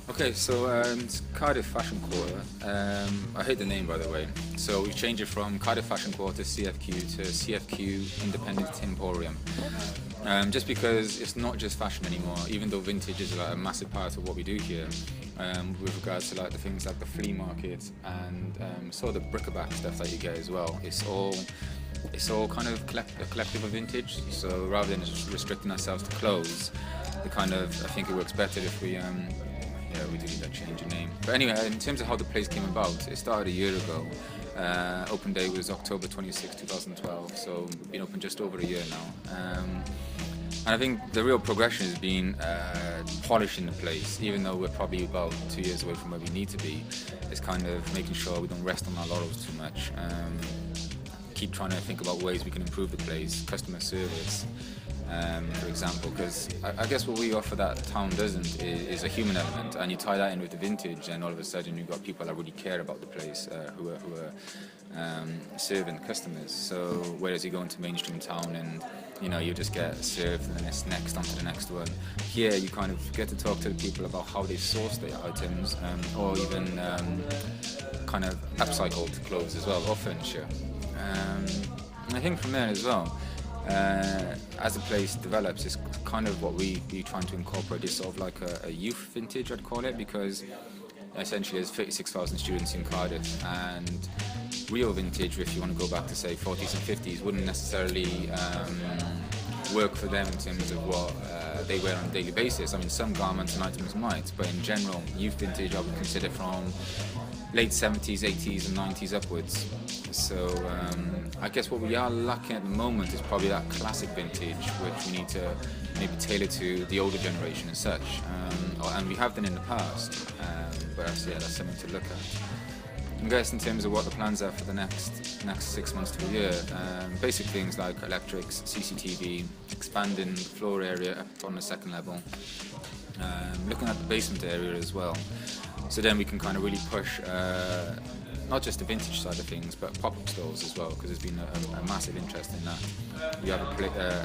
Okay, so it's Cardiff Fashion Quarter. I hate the name, by the way. So we've changed it from Cardiff Fashion Quarter CFQ to CFQ Independent Emporium. Just because it's not just fashion anymore, even though vintage is like a massive part of what we do here. With regards to like the things like the flea market and sort of the bric-a-brac stuff that you get as well. It's all kind of a collective of vintage. So rather than just restricting ourselves to clothes, I think it works better if we we do need that change in name. But anyway, in terms of how the place came about, it started a year ago. Open day was October 26, 2012, so we've been open just over a year now. And I think the real progression has been polishing the place, even though we're probably about 2 years away from where we need to be. It's kind of making sure we don't rest on our laurels too much. Keep trying to think about ways we can improve the place, customer service, for example, because I guess what we offer that town doesn't is a human element, and you tie that in with the vintage, and all of a sudden you've got people that really care about the place, who are serving customers. So whereas you go into mainstream town and you just get served and then it's next onto the next one, here you kind of get to talk to the people about how they source their items, or even kind of upcycled clothes as well, or furniture. And I think from there as well, as the place develops, it's kind of what we're trying to incorporate is sort of like a youth vintage, I'd call it, because essentially there's 36,000 students in Cardiff, and real vintage, if you want to go back to say 40s and 50s, wouldn't necessarily work for them in terms of what they wear on a daily basis. I mean, some garments and items might, but in general, youth vintage I would consider from late 70s, 80s and 90s upwards. So I guess what we are lacking at the moment is probably that classic vintage, which we need to maybe tailor to the older generation as such. And we have done in the past, but that's something to look at. I guess in terms of what the plans are for the next 6 months to a year, basic things like electrics, CCTV, expanding the floor area up on the second level, looking at the basement area as well. So then we can kind of really push not just the vintage side of things, but pop-up stores as well, because there's been a massive interest in that. We have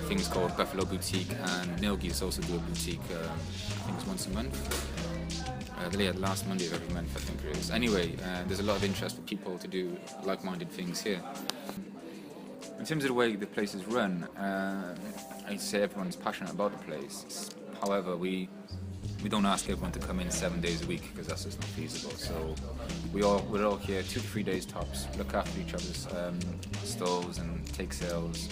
things called Buffalo Boutique, and Nilgi's also do a boutique, I think it's once a month. The last Monday of every month, I think it is. Anyway, there's a lot of interest for people to do like-minded things here. In terms of the way the place is run, I'd say everyone's passionate about the place. However, we don't ask everyone to come in 7 days a week, because that's just not feasible. So we're all here 2 to 3 days tops, look after each other's stalls and take sales,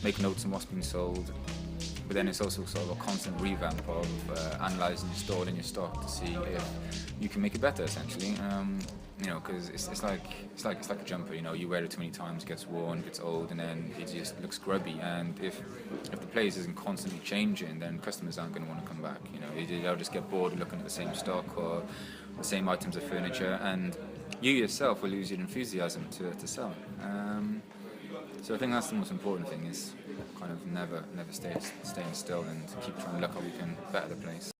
make notes on what's been sold. But then it's also sort of a constant revamp of analysing your store and your stock to see if you can make it better, essentially. Because it's like a jumper. You wear it too many times, it gets worn, it gets old, and then it just looks grubby. And if the place isn't constantly changing, then customers aren't going to want to come back. They'll just get bored of looking at the same stock or the same items of furniture, and you yourself will lose your enthusiasm to sell. So I think that's the most important thing, is kind of never staying still and keep trying to look how we can better the place.